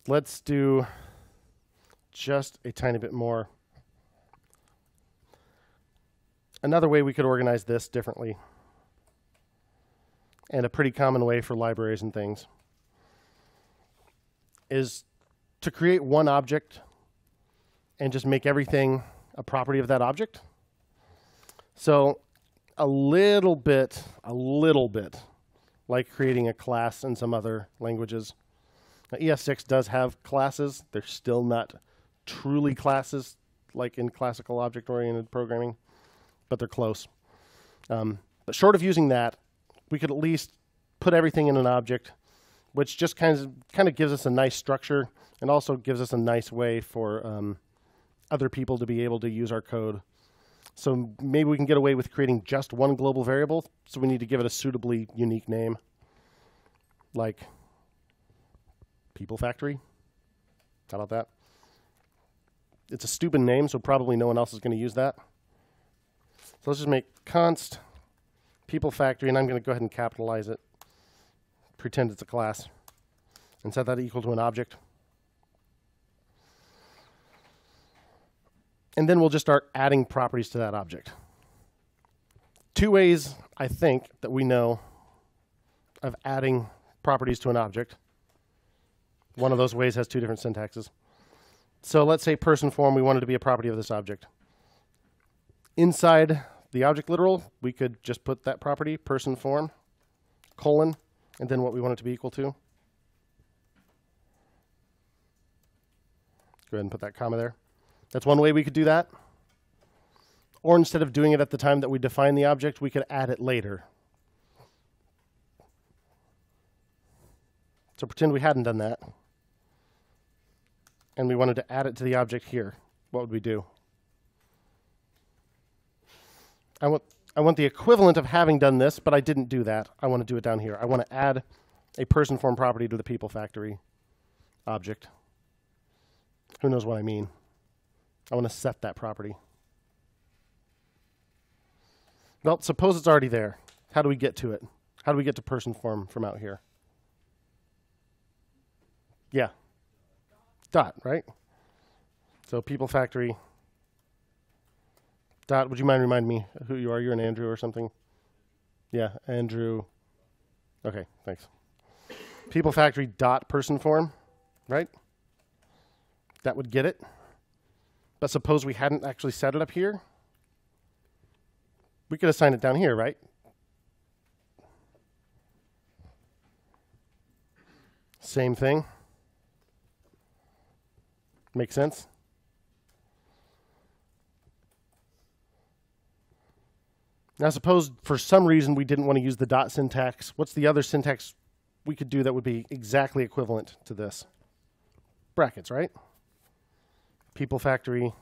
Let's do just a tiny bit more. Another way we could organize this differently, and a pretty common way for libraries and things, is to create one object and just make everything a property of that object. So a little bit like creating a class in some other languages. Now, ES6 does have classes. They're still not truly classes like in classical object-oriented programming, but they're close. But short of using that, we could at least put everything in an object, which just kind of gives us a nice structure and also gives us a nice way for other people to be able to use our code. So maybe we can get away with creating just one global variable, so we need to give it a suitably unique name, like People Factory. How about that? It's a stupid name, so probably no one else is going to use that. So let's just make const People Factory, and I'm going to go ahead and capitalize it, pretend it's a class, and set that equal to an object. And then we'll just start adding properties to that object. Two ways, I think, that we know of adding properties to an object. One of those ways has two different syntaxes. So let's say person form, we want it to be a property of this object. Inside the object literal, we could just put that property, person form, colon, and then what we want it to be equal to. Go ahead and put that comma there. That's one way we could do that. Or instead of doing it at the time that we define the object, we could add it later. So pretend we hadn't done that, and we wanted to add it to the object here. What would we do? I want the equivalent of having done this, but I didn't do that. I want to do it down here. I want to add a person form property to the People Factory object. Who knows what I mean? I want to set that property. Well, suppose it's already there. How do we get to it? How do we get to person form from out here? Yeah. Dot, right? So People Factory dot, would you mind reminding me who you are? You're an Andrew or something? Yeah, Andrew. Okay, thanks. People Factory dot person form, right? That would get it. But suppose we hadn't actually set it up here. We could assign it down here, right? Same thing. Make sense? Now suppose for some reason we didn't want to use the dot syntax. What's the other syntax we could do that would be exactly equivalent to this? Brackets, right? People Factory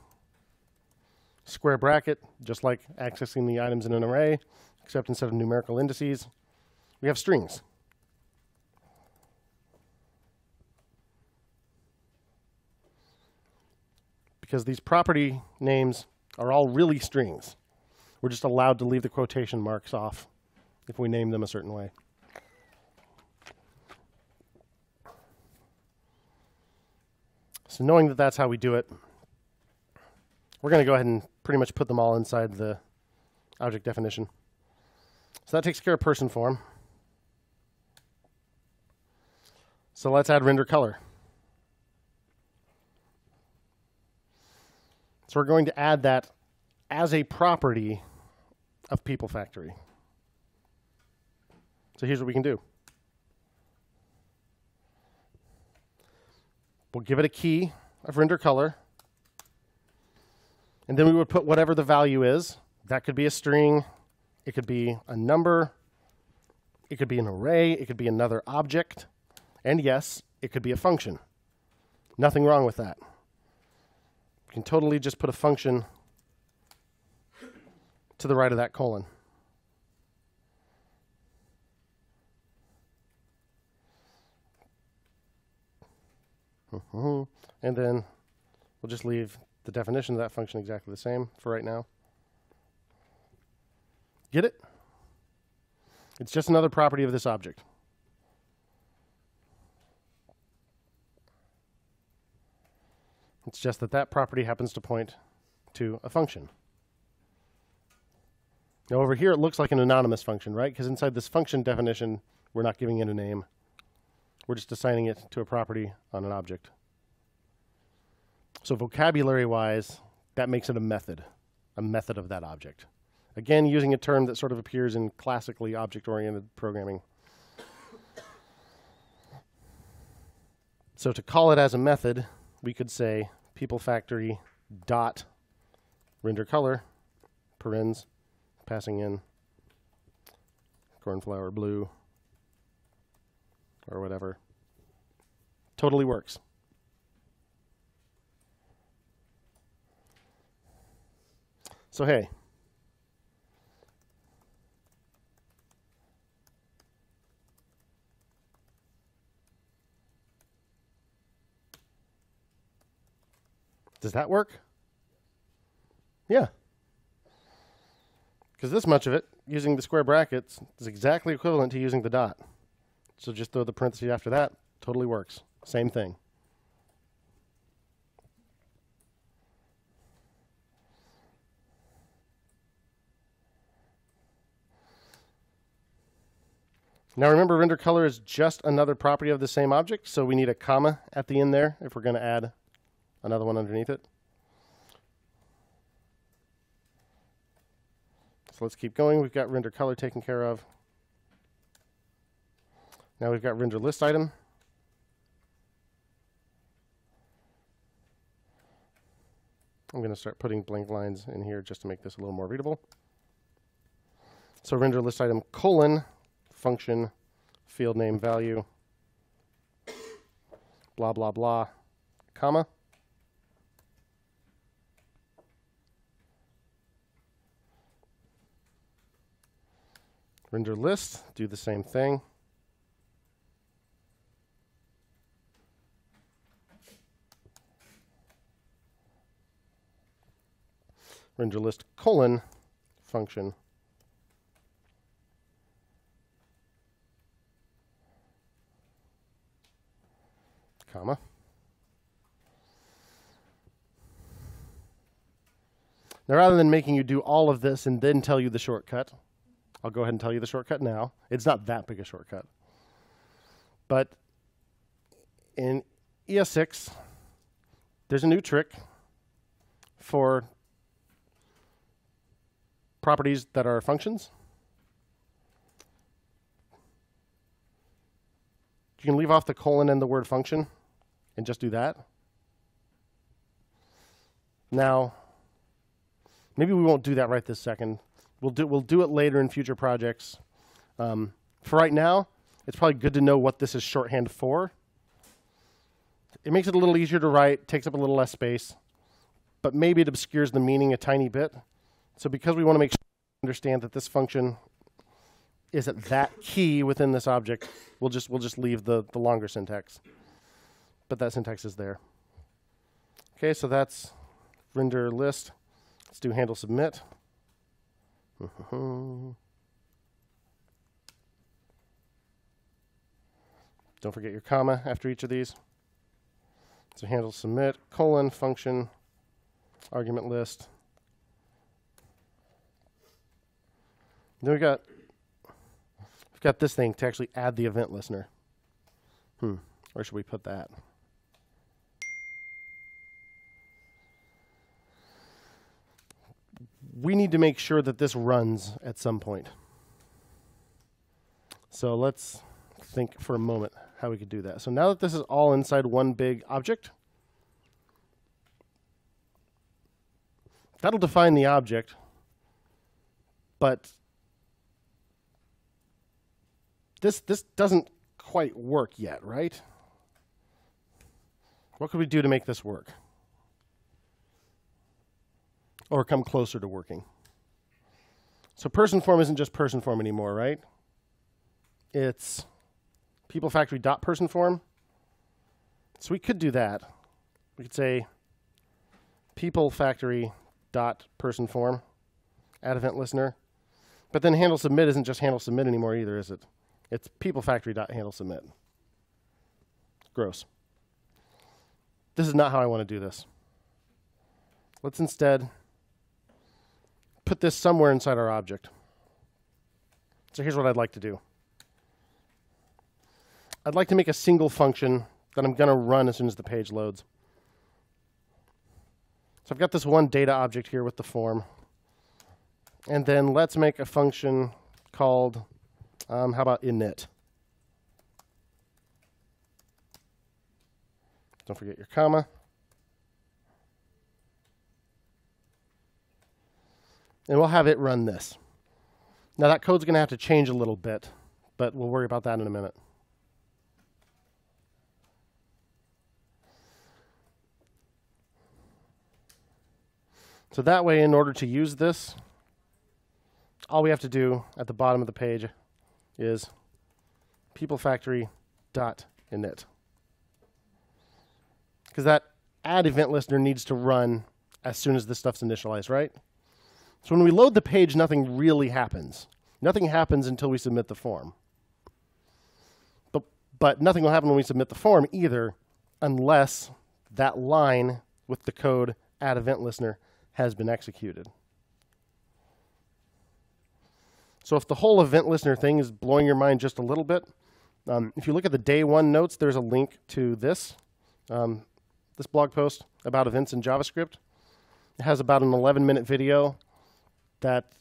square bracket, just like accessing the items in an array, except instead of numerical indices, we have strings. Because these property names are all really strings. We're just allowed to leave the quotation marks off if we name them a certain way. So knowing that that's how we do it, we're going to go ahead and pretty much put them all inside the object definition. So that takes care of person form. So let's add render color. So we're going to add that as a property of People Factory. So here's what we can do. We'll give it a key of render color. And then we would put whatever the value is. That could be a string. It could be a number. It could be an array. It could be another object. And yes, it could be a function. Nothing wrong with that. You can totally just put a function to the right of that colon. And then we'll just leave the definition of that function exactly the same for right now. Get it? It's just another property of this object. It's just that that property happens to point to a function. Now over here it looks like an anonymous function, right? Because inside this function definition, we're not giving it a name. We're just assigning it to a property on an object. So vocabulary-wise, that makes it a method of that object. Again, using a term that sort of appears in classically object-oriented programming. So to call it as a method, we could say peoplefactory dot render color, parens, passing in cornflower blue or whatever. Totally works. So hey, does that work? Yeah. Because this much of it, using the square brackets, is exactly equivalent to using the dot. So just throw the parentheses after that, totally works. Same thing. Now remember, render color is just another property of the same object, so we need a comma at the end there if we're going to add another one underneath it. So let's keep going. We've got render color taken care of. Now we've got render list item. I'm going to start putting blank lines in here just to make this a little more readable. So render list item colon function field name value blah blah blah comma. Render list, do the same thing. Render list colon function comma. Now rather than making you do all of this and then tell you the shortcut, I'll go ahead and tell you the shortcut now. It's not that big a shortcut. But in ES6, there's a new trick for properties that are functions. You can leave off the colon and the word function and just do that. Now, maybe we won't do that right this second. We'll do it later in future projects. For right now, it's probably good to know what this is shorthand for. It makes it a little easier to write, takes up a little less space, but maybe it obscures the meaning a tiny bit. So because we want to make sure we understand that this function is at that key within this object, we'll just leave the longer syntax. But that syntax is there. Okay, so that's render list. Let's do handle submit. Don't forget your comma after each of these. So handle submit colon function argument list. Then we've got this thing to actually add the event listener. Where should we put that? We need to make sure that this runs at some point. So let's think for a moment how we could do that. So now that this is all inside one big object, that'll define the object, but this doesn't quite work yet, right? What could we do to make this work? Or come closer to working? So person form isn't just person form anymore, right? It's peoplefactory.person form. So we could do that. We could say peoplefactory.person form, add event listener. But then handle submit isn't just handle submit anymore either, is it? It's peoplefactory.handle submit. Gross. This is not how I want to do this. let's instead put this somewhere inside our object. So here's what I'd like to do. I'd like to make a single function that I'm going to run as soon as the page loads. So I've got this one data object here with the form. And then let's make a function called, how about init? Don't forget your comma. And we'll have it run this. Now that code's going to have to change a little bit, but we'll worry about that in a minute. So that way, in order to use this, all we have to do at the bottom of the page is peoplefactory.init. Because that add event listener needs to run as soon as this stuff's initialized, right? So when we load the page, nothing really happens. Nothing happens until we submit the form. But nothing will happen when we submit the form either, unless that line with the code add event listener has been executed. So if the whole event listener thing is blowing your mind just a little bit, if you look at the day one notes, there's a link to this, this blog post about events in JavaScript. It has about an 11-minute video that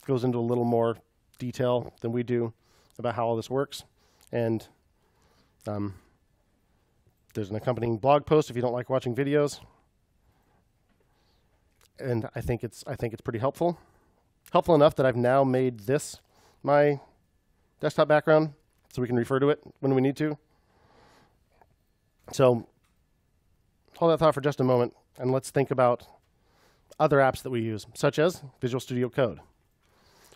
goes into a little more detail than we do about how all this works. And there's an accompanying blog post if you don't like watching videos. And I think it's pretty helpful. Helpful enough that I've now made this my desktop background so we can refer to it when we need to. So hold that thought for just a moment and let's think about other apps that we use, such as Visual Studio Code.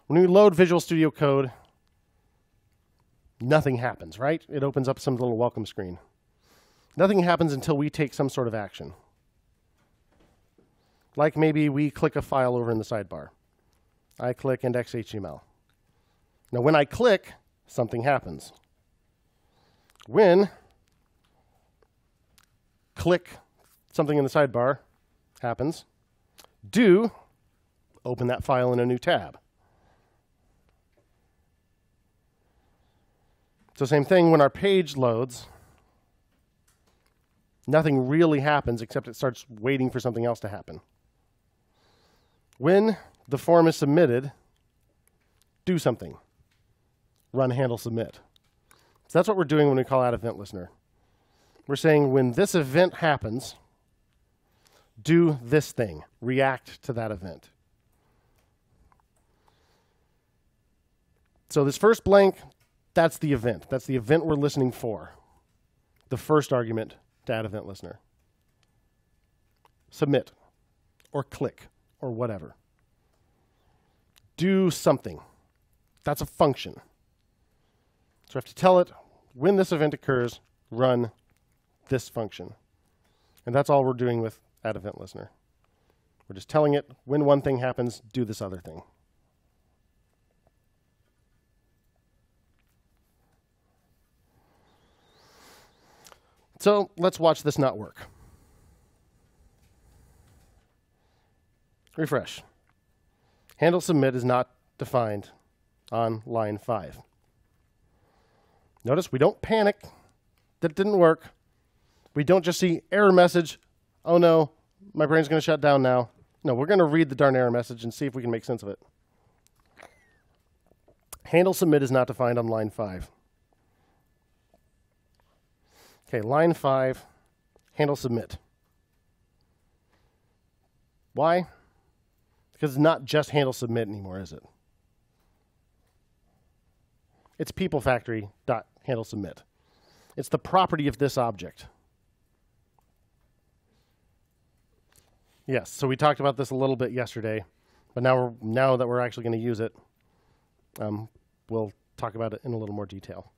When we load Visual Studio Code, nothing happens, right? It opens up some little welcome screen. Nothing happens until we take some sort of action. Like maybe we click a file over in the sidebar. I click index.html. Now when I click, something happens. When click something in the sidebar happens, do open that file in a new tab. So same thing when our page loads, nothing really happens except it starts waiting for something else to happen. When the form is submitted, do something. Run handle submit. So that's what we're doing when we call add event listener. We're saying when this event happens, do this thing. React to that event. So this first blank, that's the event. That's the event we're listening for. The first argument to add event listener. Submit or click or whatever. Do something. That's a function. So I have to tell it when this event occurs, run this function. And that's all we're doing with add event listener. We're just telling it when one thing happens, do this other thing. So let's watch this not work. Refresh. Handle submit is not defined on line 5. Notice we don't panic. That didn't work. We don't just see error message. Oh no, my brain's going to shut down now. No, we're going to read the darn error message and see if we can make sense of it. Handle submit is not defined on line 5. Okay, line 5, handle submit. Why? Because it's not just handle submit anymore, is it? It's peoplefactory.handle submit. It's the property of this object. Yes, so we talked about this a little bit yesterday, but now that we're actually going to use it, we'll talk about it in a little more detail.